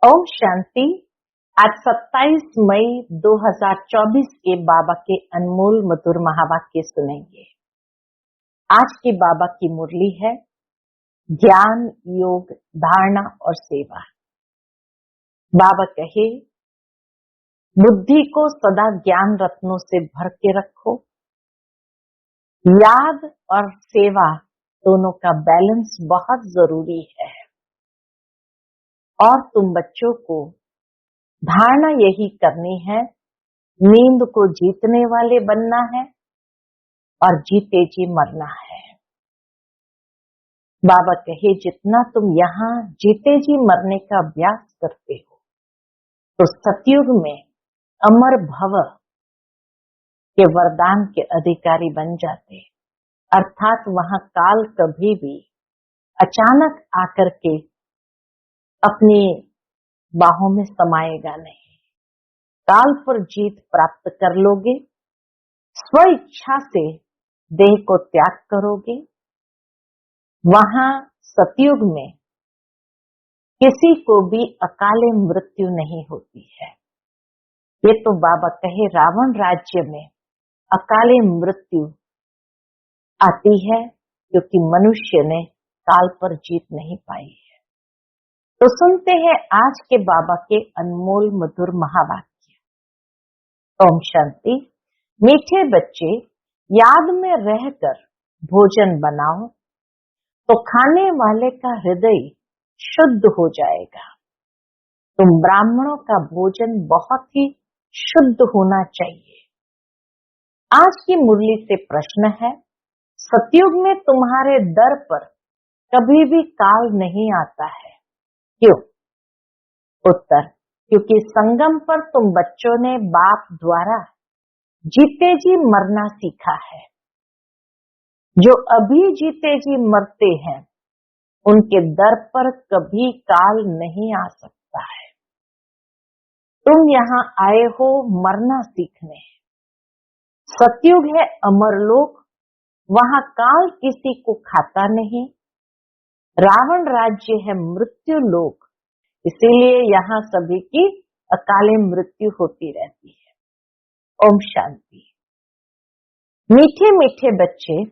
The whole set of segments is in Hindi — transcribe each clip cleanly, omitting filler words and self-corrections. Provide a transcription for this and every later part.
ओम शांति। आज 27 मई 2024 के बाबा के अनमोल मधुर महावाक्य सुनेंगे। आज की बाबा की मुरली है ज्ञान, योग, धारणा और सेवा। बाबा कहे, बुद्धि को सदा ज्ञान रत्नों से भर के रखो। याद और सेवा दोनों का बैलेंस बहुत जरूरी है। और तुम बच्चों को धारणा यही करनी है, नींद को जीतने वाले बनना है और जीते जी मरना है। बाबा कहे, जितना तुम यहाँ जीते जी मरने का अभ्यास करते हो तो सतयुग में अमर भव के वरदान के अधिकारी बन जाते। अर्थात वहां काल कभी भी अचानक आकर के अपनी बाहों में समाएगा नहीं। काल पर जीत प्राप्त कर लोगे, स्व इच्छा से देह को त्याग करोगे। वहां सतयुग में किसी को भी अकाले मृत्यु नहीं होती है। ये तो बाबा कहे, रावण राज्य में अकाले मृत्यु आती है क्योंकि मनुष्य ने काल पर जीत नहीं पाई है। तो सुनते हैं आज के बाबा के अनमोल मधुर महावाक्य। ओम शांति। मीठे बच्चे, याद में रहकर भोजन बनाओ तो खाने वाले का हृदय शुद्ध हो जाएगा। तुम ब्राह्मणों का भोजन बहुत ही शुद्ध होना चाहिए। आज की मुरली से प्रश्न है, सतयुग में तुम्हारे दर पर कभी भी काल नहीं आता है, क्यों? उत्तर, क्योंकि संगम पर तुम बच्चों ने बाप द्वारा जीते जी मरना सीखा है। जो अभी जीते जी मरते हैं उनके दर पर कभी काल नहीं आ सकता है। तुम यहाँ आए हो मरना सीखने। सतयुग है अमरलोक, वहां काल किसी को खाता नहीं। रावण राज्य है मृत्यु लोक, इसीलिए यहाँ सभी की अकाले मृत्यु होती रहती है। ओम शांति। मीठे मीठे बच्चे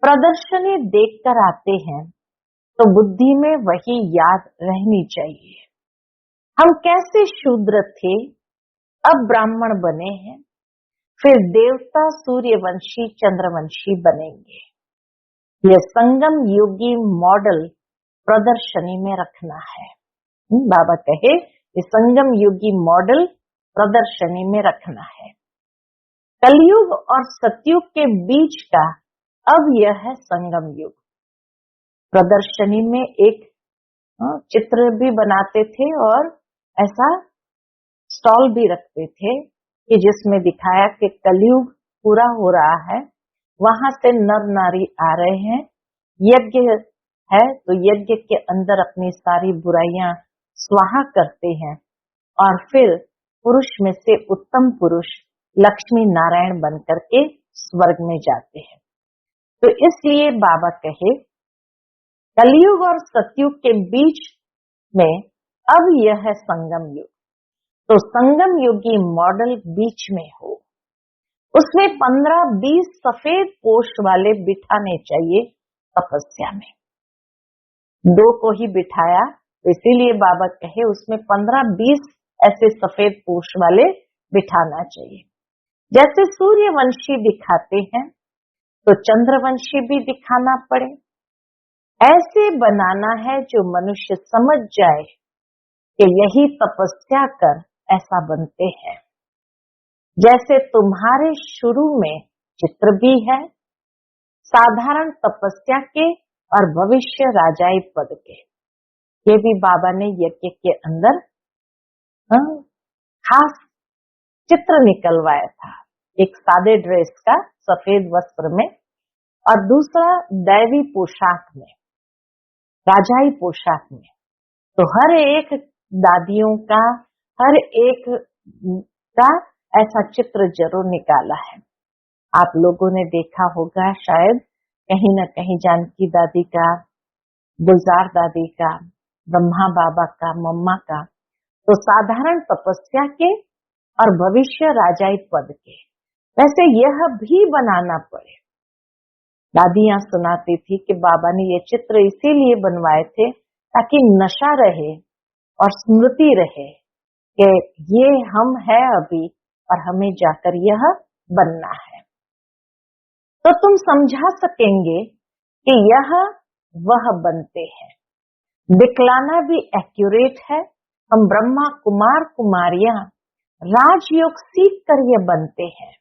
प्रदर्शनी देखकर आते हैं तो बुद्धि में वही याद रहनी चाहिए। हम कैसे शूद्र थे, अब ब्राह्मण बने हैं, फिर देवता, सूर्यवंशी, चंद्रवंशी बनेंगे। यह संगम योगी मॉडल प्रदर्शनी में रखना है। बाबा कहे, ये संगम योगी मॉडल प्रदर्शनी में रखना है। कलयुग और सतयुग के बीच का अब यह है संगम युग। प्रदर्शनी में एक चित्र भी बनाते थे और ऐसा स्टॉल भी रखते थे कि जिसमें दिखाया कि कलयुग पूरा हो रहा है, वहां से नर नारी आ रहे हैं, यज्ञ है तो यज्ञ के अंदर अपनी सारी बुराइयां स्वाहा करते हैं और फिर पुरुष में से उत्तम पुरुष लक्ष्मी नारायण बनकर के स्वर्ग में जाते हैं। तो इसलिए बाबा कहे, कलयुग और सतयुग के बीच में अब यह है संगम युग। तो संगम युगी मॉडल बीच में हो, उसमें 15-20 सफेद पोष वाले बिठाने चाहिए। तपस्या में 2 को ही बिठाया, इसीलिए बाबा कहे उसमें 15-20 ऐसे सफेद पोष वाले बिठाना चाहिए। जैसे सूर्यवंशी दिखाते हैं तो चंद्रवंशी भी दिखाना पड़े। ऐसे बनाना है जो मनुष्य समझ जाए कि यही तपस्या कर ऐसा बनते हैं। जैसे तुम्हारे शुरू में चित्र भी है, साधारण तपस्या के और भविष्य राजाई पद के। ये भी बाबा ने यज्ञ के अंदर खास चित्र निकलवाया था। एक सादे ड्रेस का सफेद वस्त्र में और दूसरा दैवी पोशाक में, राजाई पोशाक में। तो हर एक दादियों का, हर एक का ऐसा चित्र जरूर निकाला है। आप लोगों ने देखा होगा शायद कहीं न कहीं, जानकी दादी का, गुलजार दादी का, ब्रह्मा बाबा का, मम्मा का, तो साधारण तपस्या के और भविष्य राजाई पद के, वैसे यह भी बनाना पड़े। दादियां सुनाती थी कि बाबा ने ये चित्र इसीलिए बनवाए थे ताकि नशा रहे और स्मृति रहे कि ये हम है अभी और हमें जाकर यह बनना है। तो तुम समझा सकेंगे कि यह वह बनते हैं। दिखलाना भी एक्यूरेट है। हम ब्रह्मा कुमार कुमारियां राजयोग सीख कर ये बनते हैं,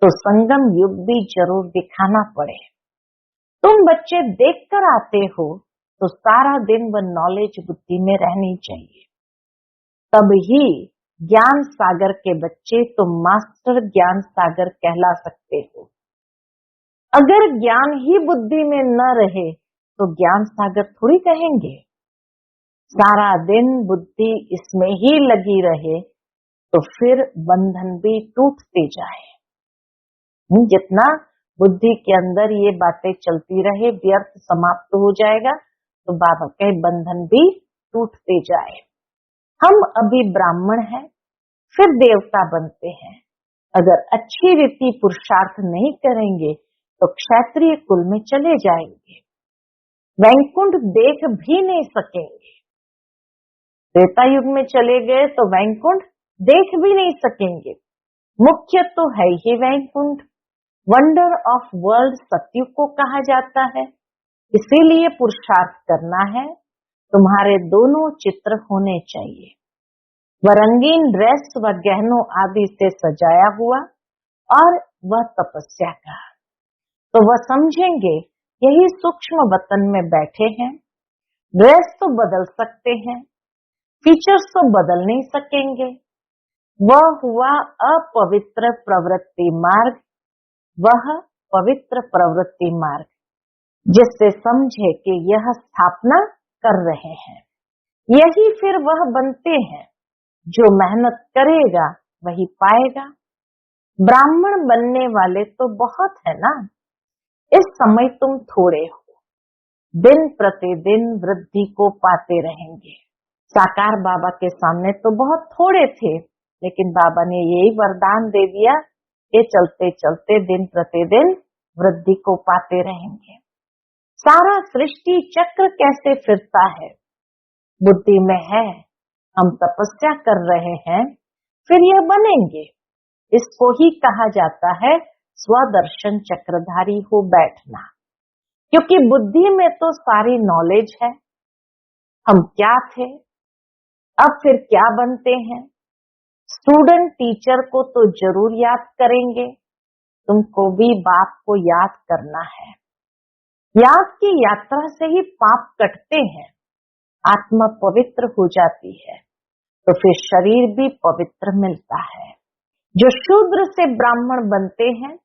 तो संगम युग भी जरूर दिखाना पड़े। तुम बच्चे देखकर आते हो तो सारा दिन वह नॉलेज बुद्धि में रहनी चाहिए, तब ही ज्ञान सागर के बच्चे तो मास्टर ज्ञान सागर कहला सकते हो। अगर ज्ञान ही बुद्धि में न रहे तो ज्ञान सागर थोड़ी कहेंगे। सारा दिन बुद्धि इसमें ही लगी रहे तो फिर बंधन भी टूटते जाए। जितना बुद्धि के अंदर ये बातें चलती रहे व्यर्थ समाप्त हो जाएगा, तो बाबा के बंधन भी टूटते जाए। हम अभी ब्राह्मण हैं, फिर देवता बनते हैं। अगर अच्छी रीति पुरुषार्थ नहीं करेंगे तो क्षत्रिय कुल में चले जाएंगे, वैकुंठ देख भी नहीं सकेंगे। त्रेता युग में चले गए तो वैकुंठ देख भी नहीं सकेंगे। मुख्य तो है ही वैकुंठ, वंडर ऑफ वर्ल्ड सत्युग को कहा जाता है। इसीलिए पुरुषार्थ करना है। तुम्हारे दोनों चित्र होने चाहिए, वह रंगीन ड्रेस व गहनों आदि से सजाया हुआ और वह तपस्या का, तो वह समझेंगे यही सूक्ष्म वतन में बैठे हैं। ड्रेस तो बदल सकते हैं, फीचर्स तो बदल नहीं सकेंगे। वह हुआ अपवित्र प्रवृत्ति मार्ग, वह पवित्र प्रवृत्ति मार्ग, जिससे समझे कि यह स्थापना कर रहे हैं। यही फिर वह बनते हैं। जो मेहनत करेगा वही पाएगा। ब्राह्मण बनने वाले तो बहुत है ना। इस समय तुम थोड़े हो, दिन प्रतिदिन वृद्धि को पाते रहेंगे। साकार बाबा के सामने तो बहुत थोड़े थे, लेकिन बाबा ने यही वरदान दे दिया कि चलते चलते दिन प्रतिदिन वृद्धि को पाते रहेंगे। सारा सृष्टि चक्र कैसे फिरता है, बुद्धि में है। हम तपस्या कर रहे हैं, फिर यह बनेंगे। इसको ही कहा जाता है स्वदर्शन चक्रधारी हो बैठना, क्योंकि बुद्धि में तो सारी नॉलेज है। हम क्या थे, अब फिर क्या बनते हैं। स्टूडेंट टीचर को तो जरूर याद करेंगे, तुमको भी बाप को याद करना है। याद की यात्रा से ही पाप कटते हैं, आत्मा पवित्र हो जाती है, तो फिर शरीर भी पवित्र मिलता है। जो शूद्र से ब्राह्मण बनते हैं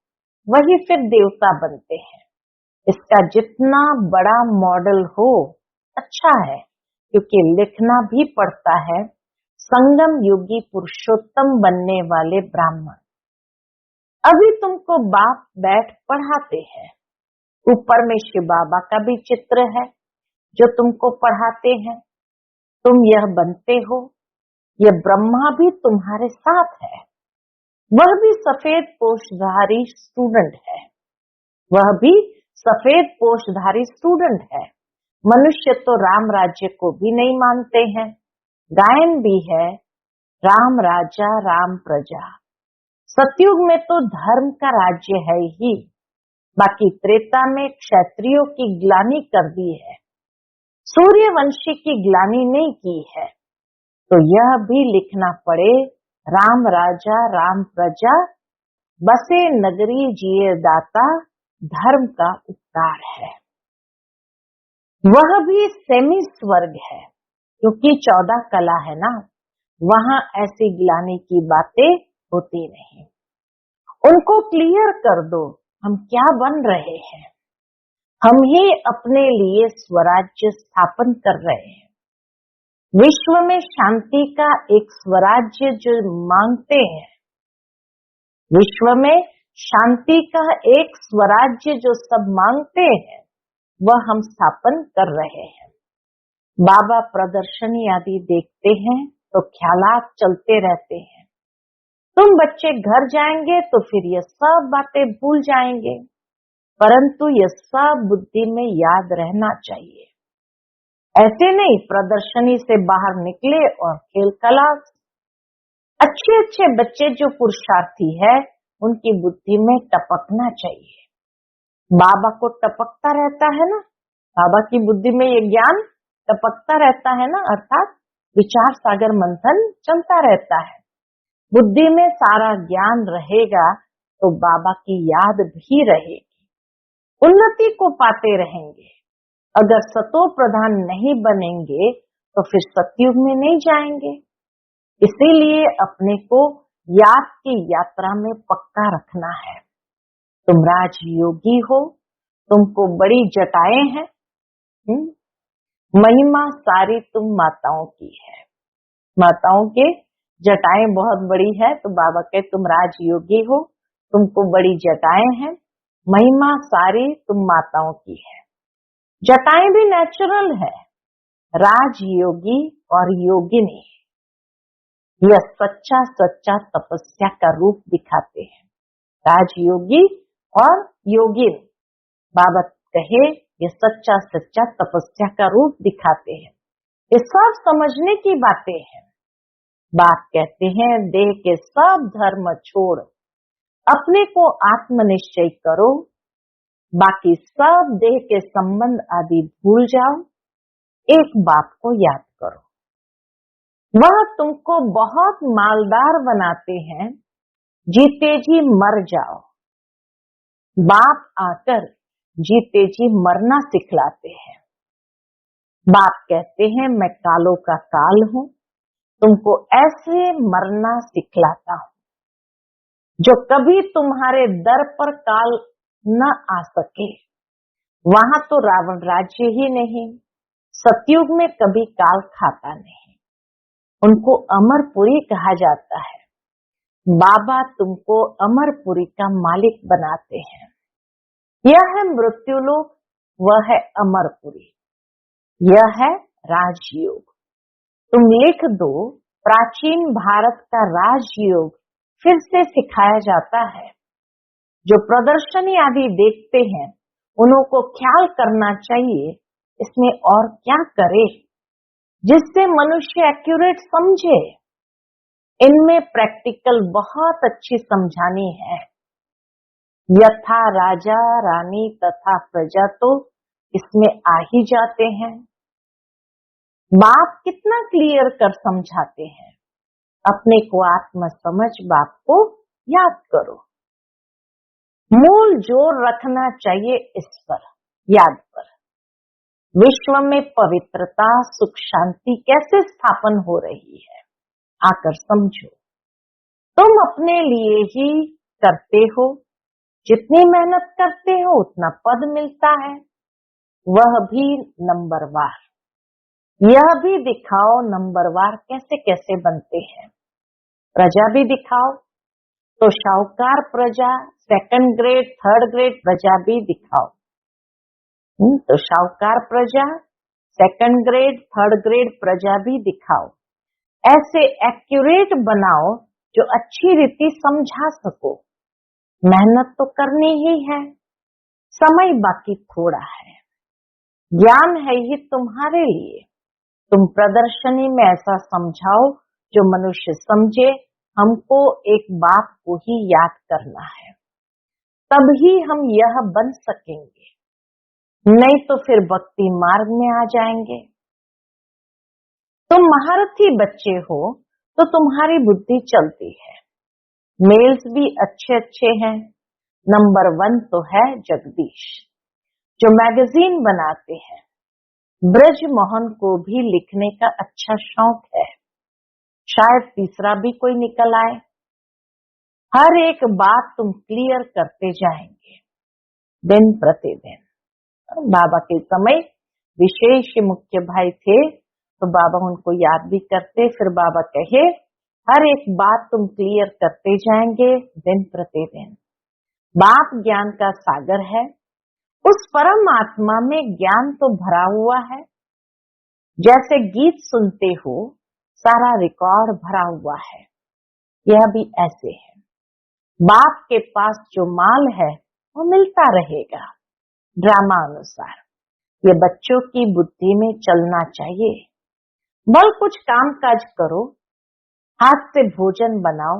वही फिर देवता बनते हैं। इसका जितना बड़ा मॉडल हो अच्छा है, क्योंकि लिखना भी पड़ता है संगम योगी पुरुषोत्तम बनने वाले ब्राह्मण। अभी तुमको बाप बैठ पढ़ाते हैं, ऊपर में शिव बाबा का भी चित्र है जो तुमको पढ़ाते हैं। तुम यह बनते हो, यह ब्रह्मा भी तुम्हारे साथ है। वह भी सफेद पोषधारी स्टूडेंट है, वह भी सफेद पोषधारी स्टूडेंट है। मनुष्य तो राम राज्य को भी नहीं मानते हैं। गायन भी है राम राजा राम प्रजा। सतयुग में तो धर्म का राज्य है ही, बाकी त्रेता में क्षत्रियों की ग्लानि कर दी है, सूर्यवंशी की ग्लानि नहीं की है। तो यह भी लिखना पड़े राम राजा राम प्रजा, बसे नगरी जिए दाता, धर्म का उपकार है। वह भी सेमी स्वर्ग है, क्योंकि 14 कला है ना, वहां ऐसी ग्लानि की बातें होती नहीं। उनको क्लियर कर दो हम क्या बन रहे हैं। हम ही अपने लिए स्वराज्य स्थापन कर रहे हैं। विश्व में शांति का एक स्वराज्य जो मांगते हैं, विश्व में शांति का एक स्वराज्य जो सब मांगते हैं, वह हम स्थापन कर रहे हैं। बाबा प्रदर्शनी आदि देखते हैं तो ख्यालात चलते रहते हैं। तुम बच्चे घर जाएंगे तो फिर ये सब बातें भूल जाएंगे, परंतु ये सब बुद्धि में याद रहना चाहिए। ऐसे नहीं प्रदर्शनी से बाहर निकले और खेल खलास। अच्छे अच्छे बच्चे जो पुरुषार्थी है उनकी बुद्धि में टपकना चाहिए। बाबा को टपकता रहता है ना, बाबा की बुद्धि में ये ज्ञान टपकता रहता है ना, अर्थात विचार सागर मंथन चलता रहता है। बुद्धि में सारा ज्ञान रहेगा तो बाबा की याद भी रहेगी, उन्नति को पाते रहेंगे। अगर सतो प्रधान नहीं बनेंगे तो फिर सतयुग में नहीं जाएंगे। इसीलिए अपने को याद की यात्रा में पक्का रखना है। तुम राजयोगी हो, तुमको बड़ी जटाएं हैं, महिमा सारी तुम माताओं की है। माताओं के जटाएं बहुत बड़ी है, तो बाबा के तुम राजयोगी हो, तुमको बड़ी जटाएं हैं, महिमा सारी तुम माताओं की है। जटाएं भी नेचुरल है। राजयोगी और योगिनी यह सच्चा सच्चा तपस्या का रूप दिखाते हैं। राजयोगी और योगिन बाबा कहे ये सच्चा सच्चा तपस्या का रूप दिखाते हैं। ये सब समझने की बातें हैं। बाप कहते हैं देह के सब धर्म छोड़ अपने को आत्मनिश्चय करो, बाकी सब देह के संबंध आदि भूल जाओ, एक बात को याद करो। वह तुमको बहुत मालदार बनाते हैं, जीते जी मर जाओ। बाप आकर जीते जी मरना सिखलाते हैं। बाप कहते हैं मैं कालों का काल हूं, तुमको ऐसे मरना सिखलाता हूं जो कभी तुम्हारे दर पर काल न आ सके। वहां तो रावण राज्य ही नहीं, सतयुग में कभी काल खाता नहीं। उनको अमरपुरी कहा जाता है। बाबा तुमको अमरपुरी का मालिक बनाते हैं। यह है मृत्युलोक, वह है अमरपुरी, यह है राजयोग। तुम लिख दो प्राचीन भारत का राजयोग फिर से सिखाया जाता है। जो प्रदर्शनी आदि देखते हैं उनको ख्याल करना चाहिए इसमें और क्या करे जिससे मनुष्य एक्यूरेट समझे। इनमें प्रैक्टिकल बहुत अच्छी समझानी है। यथा राजा रानी तथा प्रजा तो इसमें आ ही जाते हैं। बाप कितना क्लियर कर समझाते हैं। अपने को आत्म समझ बाप को याद करो। मूल जोर रखना चाहिए इस पर, याद पर। विश्व में पवित्रता सुख शांति कैसे स्थापन हो रही है आकर समझो। तुम अपने लिए ही करते हो, जितनी मेहनत करते हो उतना पद मिलता है, वह भी नंबरवार। यह भी दिखाओ नंबरवार कैसे कैसे बनते हैं। प्रजा भी दिखाओ, तो शाहूकार प्रजा, सेकंड ग्रेड थर्ड ग्रेड प्रजा भी दिखाओ। तो शाहूकार प्रजा, सेकंड ग्रेड थर्ड ग्रेड प्रजा भी दिखाओ। ऐसे एक्यूरेट बनाओ जो अच्छी रीति समझा सको। मेहनत तो करनी ही है, समय बाकी थोड़ा है। ज्ञान है ही तुम्हारे लिए। तुम प्रदर्शनी में ऐसा समझाओ जो मनुष्य समझे। हमको एक बात को ही याद करना है, तभी हम यह बन सकेंगे, नहीं तो फिर भक्ति मार्ग में आ जाएंगे। तुम महारथी बच्चे हो तो तुम्हारी बुद्धि चलती है। मेल्स भी अच्छे अच्छे हैं। नंबर 1 तो है जगदीश जो मैगजीन बनाते हैं। ब्रज मोहन को भी लिखने का अच्छा शौक है, शायद तीसरा भी कोई निकल आए। हर एक बात तुम क्लियर करते जाएंगे दिन प्रतिदिन। बाबा के समय विशेष मुख्य भाई थे तो बाबा उनको याद भी करते। फिर बाबा कहे हर एक बात तुम क्लियर करते जाएंगे दिन प्रतिदिन। बाप ज्ञान का सागर है, उस परम आत्मा में ज्ञान तो भरा हुआ है। जैसे गीत सुनते हो, सारा रिकॉर्ड भरा हुआ है। यह भी ऐसे है, बाप के पास जो माल है वो मिलता रहेगा ड्रामा अनुसार। ये बच्चों की बुद्धि में चलना चाहिए। बल कुछ काम काज करो, हाथ से भोजन बनाओ,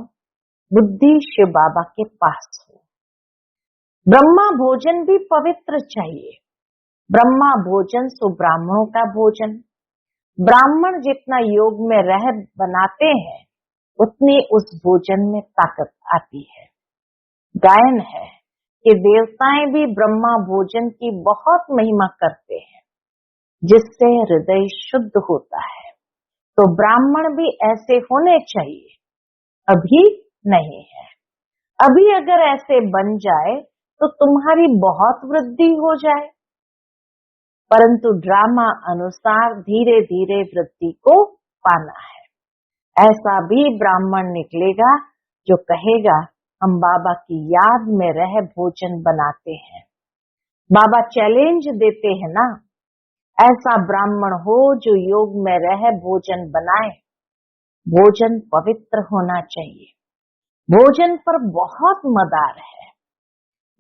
बुद्धि शिव बाबा के पास हो। ब्रह्मा भोजन भी पवित्र चाहिए। ब्रह्मा भोजन सो ब्राह्मणों का भोजन। ब्राह्मण जितना योग में रह बनाते हैं उतनी उस भोजन में ताकत आती है। गायन है कि देवताएं भी ब्रह्मा भोजन की बहुत महिमा करते हैं, जिससे हृदय शुद्ध होता है। तो ब्राह्मण भी ऐसे होने चाहिए। अभी नहीं है। अभी अगर ऐसे बन जाए तो तुम्हारी बहुत वृद्धि हो जाए, परंतु ड्रामा अनुसार धीरे धीरे वृद्धि को पाना है। ऐसा भी ब्राह्मण निकलेगा जो कहेगा हम बाबा की याद में रह भोजन बनाते हैं। बाबा चैलेंज देते हैं ना, ऐसा ब्राह्मण हो जो योग में रह भोजन बनाए। भोजन पवित्र होना चाहिए। भोजन पर बहुत मदार है।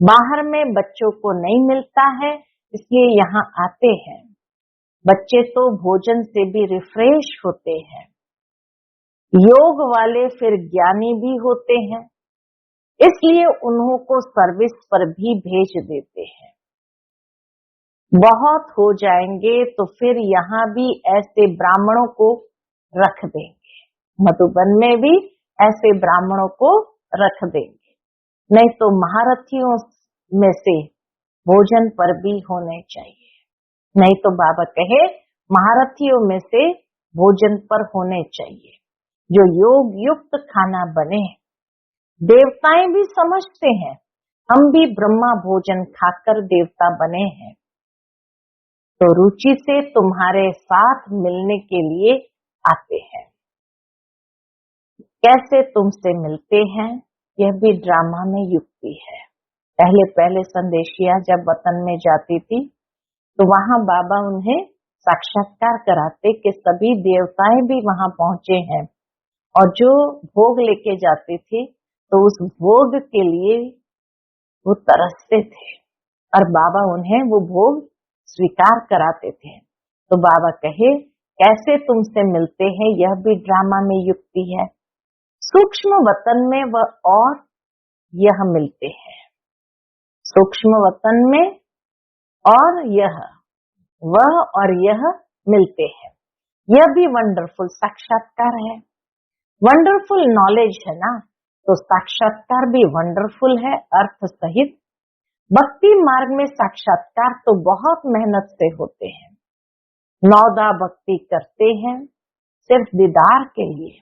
बाहर में बच्चों को नहीं मिलता है, इसलिए यहाँ आते हैं। बच्चे तो भोजन से भी रिफ्रेश होते हैं। योग वाले फिर ज्ञानी भी होते हैं, इसलिए उन्हों को सर्विस पर भी भेज देते हैं। बहुत हो जाएंगे तो फिर यहाँ भी ऐसे ब्राह्मणों को रख देंगे। मधुबन में भी ऐसे ब्राह्मणों को रख देंगे। नहीं तो महारथियों में से भोजन पर भी होने चाहिए। नहीं तो बाबा कहे महारथियों में से भोजन पर होने चाहिए, जो योग युक्त खाना बने। देवताएं भी समझते हैं हम भी ब्रह्मा भोजन खाकर देवता बने हैं, तो रुचि से तुम्हारे साथ मिलने के लिए आते हैं। कैसे तुमसे मिलते हैं यह भी ड्रामा में युक्ति है। पहले पहले संदेशिया जब वतन में जाती थी तो वहां बाबा उन्हें साक्षात्कार कराते कि सभी देवताएं भी वहां पहुंचे हैं, और जो भोग लेके जाते थे तो उस भोग के लिए वो तरसते थे और बाबा उन्हें वो भोग स्वीकार कराते थे। तो बाबा कहे कैसे तुमसे मिलते हैं यह भी ड्रामा में युक्ति है। सूक्ष्म वतन में वह और यह मिलते हैं। सूक्ष्म वतन में और यह, वह और यह मिलते हैं। यह भी वंडरफुल साक्षात्कार है। वंडरफुल नॉलेज है ना, तो साक्षात्कार भी वंडरफुल है अर्थ सहित। भक्ति मार्ग में साक्षात्कार तो बहुत मेहनत से होते हैं। नौदा भक्ति करते हैं सिर्फ दीदार के लिए।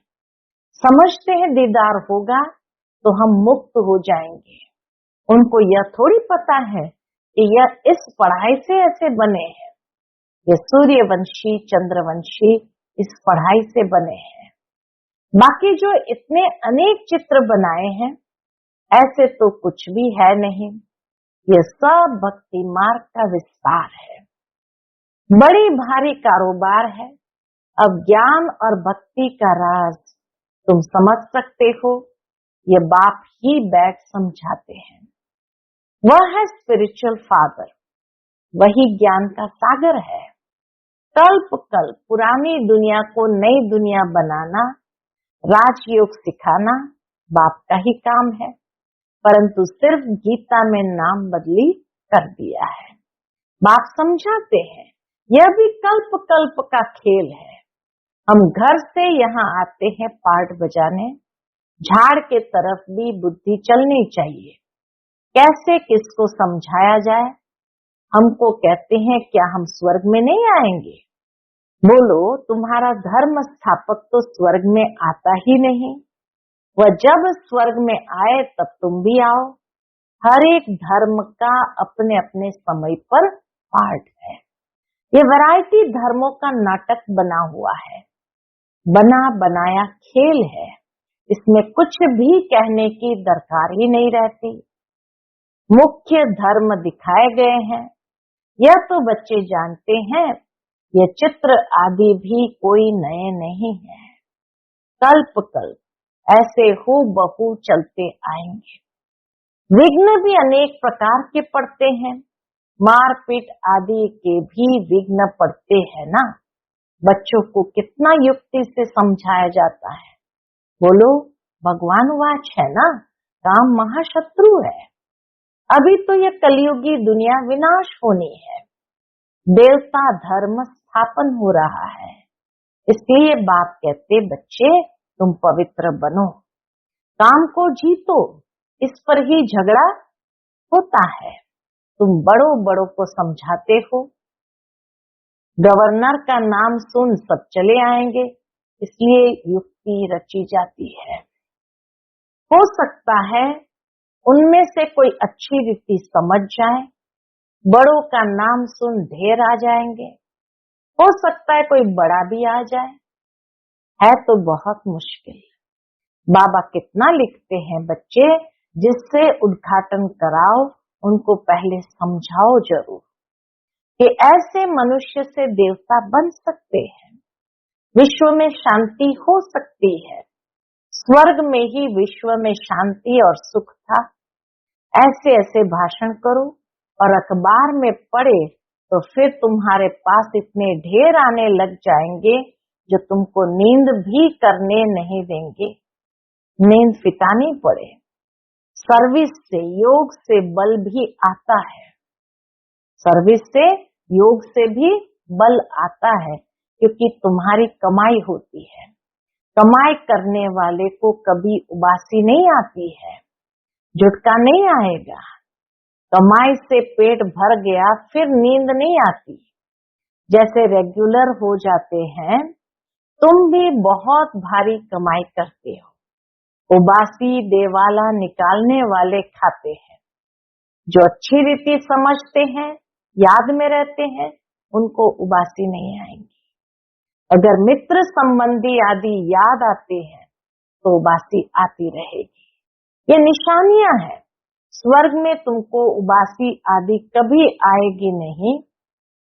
समझते हैं दीदार होगा तो हम मुक्त हो जाएंगे। उनको यह थोड़ी पता है कि यह इस पढ़ाई से ऐसे बने हैं। ये सूर्यवंशी चंद्रवंशी इस पढ़ाई से बने हैं। बाकी जो इतने अनेक चित्र बनाए हैं ऐसे तो कुछ भी है नहीं। ये सब भक्ति मार्ग का विस्तार है। बड़ी भारी कारोबार है। अब ज्ञान और भक्ति का राज तुम समझ सकते हो। ये बाप ही बैठ समझाते हैं। वह है स्पिरिचुअल फादर, वही ज्ञान का सागर है। कल्प कल्प पुरानी दुनिया को नई दुनिया बनाना, राजयोग सिखाना बाप का ही काम है, परंतु सिर्फ गीता में नाम बदली कर दिया है। बाप समझाते हैं यह भी कल्प कल्प का खेल है। हम घर से यहाँ आते हैं पार्ट बजाने। झाड़ के तरफ भी बुद्धि चलनी चाहिए। कैसे किसको समझाया जाए। हमको कहते हैं क्या हम स्वर्ग में नहीं आएंगे। बोलो तुम्हारा धर्म स्थापक तो स्वर्ग में आता ही नहीं। वह जब स्वर्ग में आए तब तुम भी आओ। हर एक धर्म का अपने अपने समय पर पार्ट है। ये वैरायटी धर्मों का नाटक बना हुआ है। बना बनाया खेल है। इसमें कुछ भी कहने की दरकार ही नहीं रहती। मुख्य धर्म दिखाए गए हैं, यह तो बच्चे जानते हैं। ये चित्र आदि भी कोई नए नहीं है। कल्प कल्प ऐसे हूबहू चलते आएंगे। विघ्न भी अनेक प्रकार के पड़ते हैं, मारपीट आदि के भी विघ्न पड़ते हैं ना। बच्चों को कितना युक्ति से समझाया जाता है। बोलो भगवान वाच है ना, काम महाशत्रु है। अभी तो ये कलयुगी दुनिया विनाश होनी है, देवता धर्म स्थापन हो रहा है। इसलिए बाप कहते बच्चे तुम पवित्र बनो, काम को जीतो, इस पर ही झगड़ा होता है। तुम बड़ों बड़ों को समझाते हो, गवर्नर का नाम सुन सब चले आएंगे, इसलिए युक्ति रची जाती है। हो सकता है उनमें से कोई अच्छी रीति समझ जाए, बड़ों का नाम सुन ढेर आ जाएंगे। हो सकता है कोई बड़ा भी आ जाए, है तो बहुत मुश्किल। बाबा कितना लिखते हैं बच्चे, जिससे उद्घाटन कराओ उनको पहले समझाओ जरूर कि ऐसे मनुष्य से देवता बन सकते हैं, विश्व में शांति हो सकती है। स्वर्ग में ही विश्व में शांति और सुख था। ऐसे ऐसे भाषण करो और अखबार में पढ़े तो फिर तुम्हारे पास इतने ढेर आने लग जाएंगे जो तुमको नींद भी करने नहीं देंगे। नींद फिटानी पड़े। सर्विस से योग से बल भी आता है, सर्विस से योग से भी बल आता है, क्योंकि तुम्हारी कमाई होती है। कमाई करने वाले को कभी उबासी नहीं आती है, झुटका नहीं आएगा। कमाई से पेट भर गया फिर नींद नहीं आती। जैसे रेगुलर हो जाते हैं, तुम भी बहुत भारी कमाई करते हो। उबासी देवाला निकालने वाले खाते हैं। जो अच्छी रीति समझते हैं, याद में रहते हैं, उनको उबासी नहीं आएंगी। अगर मित्र संबंधी आदि याद आते हैं तो उबासी आती रहेगी। ये निशानियां हैं। स्वर्ग में तुमको उबासी आदि कभी आएगी नहीं।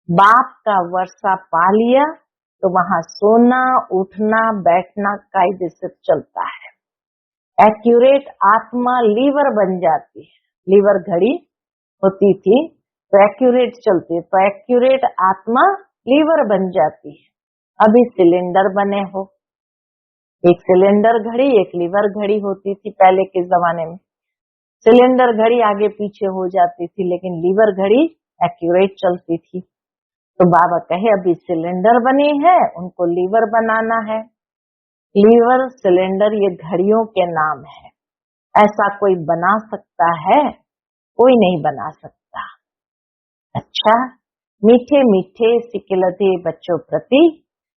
बाप का वर्षा पा लिया तो वहां सोना उठना बैठना कायदे से चलता है। एक्यूरेट आत्मा लीवर बन जाती है। लीवर घड़ी होती थी तो एक्यूरेट चलती है, तो एक्यूरेट आत्मा लीवर बन जाती है। अभी सिलेंडर बने हो, एक सिलेंडर घड़ी एक लीवर घड़ी होती थी पहले के जमाने में। सिलेंडर घड़ी आगे पीछे हो जाती थी, लेकिन लीवर घड़ी एक्यूरेट चलती थी। तो बाबा कहे अभी सिलेंडर बने हैं, उनको लीवर बनाना है। लीवर सिलेंडर ये घड़ियों के नाम है। ऐसा कोई बना सकता है? कोई नहीं बना सकता। अच्छा, मीठे मीठे सिकिलते बच्चों प्रति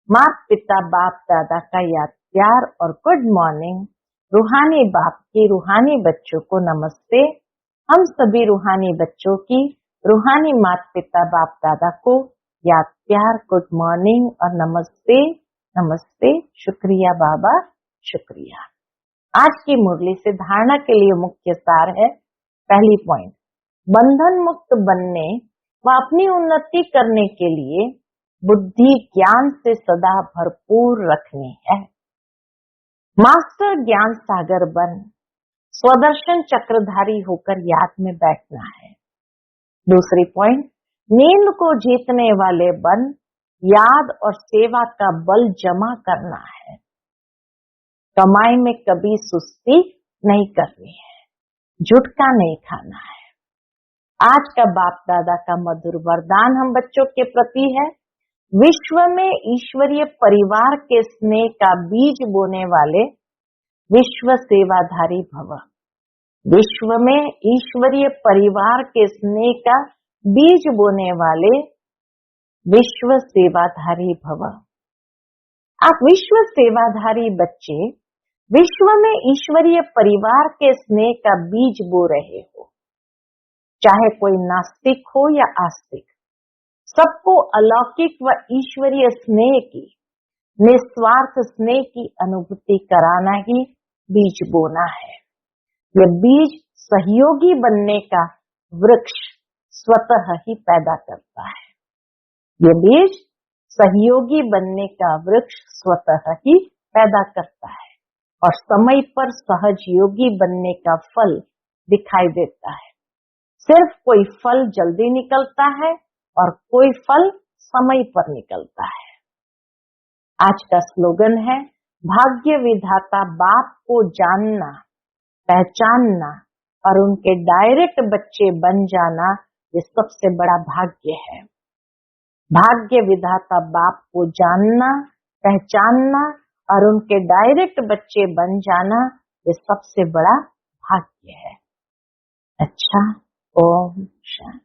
माता पिता बाप दादा का याद प्यार और गुड मॉर्निंग। रूहानी बाप की रूहानी बच्चों को नमस्ते। हम सभी रूहानी बच्चों की रूहानी माता पिता बाप दादा को याद प्यार गुड मॉर्निंग और नमस्ते नमस्ते। शुक्रिया बाबा, शुक्रिया। आज की मुरली से धारणा के लिए मुख्य सार है। पहली पॉइंट, बंधन मुक्त बनने व अपनी उन्नति करने के लिए बुद्धि ज्ञान से सदा भरपूर रखनी है। मास्टर ज्ञान सागर बन स्वदर्शन चक्रधारी होकर याद में बैठना है। दूसरी पॉइंट, नींद को जीतने वाले बन याद और सेवा का बल जमा करना है। कमाई में कभी सुस्ती नहीं करनी है, झुटका नहीं खाना है। आज का बाप दादा का मधुर वरदान हम बच्चों के प्रति है, विश्व में ईश्वरीय परिवार के स्नेह का बीज बोने वाले विश्व सेवाधारी भव। विश्व में ईश्वरीय परिवार के स्नेह का बीज बोने वाले विश्व सेवाधारी भव। आप विश्व सेवाधारी बच्चे विश्व में ईश्वरीय परिवार के स्नेह का बीज बो रहे हो। चाहे कोई नास्तिक हो या आस्तिक, सबको अलौकिक व ईश्वरीय स्नेह की, निस्वार्थ स्नेह की अनुभूति कराना ही बीज बोना है। यह बीज सहयोगी बनने का वृक्ष स्वतः ही पैदा करता है। यह बीज सहयोगी बनने का वृक्ष स्वतः ही पैदा करता है। और समय पर सहज योगी बनने का फल दिखाई देता है। सिर्फ कोई फल जल्दी निकलता है और कोई फल समय पर निकलता है। आज का स्लोगन है, भाग्य विधाता बाप को जानना, पहचानना और उनके डायरेक्ट बच्चे बन जाना, ये सबसे बड़ा भाग्य है। भाग्य विधाता बाप को जानना, पहचानना और उनके डायरेक्ट बच्चे बन जाना, ये सबसे बड़ा भाग्य है। अच्छा, ओम शांति।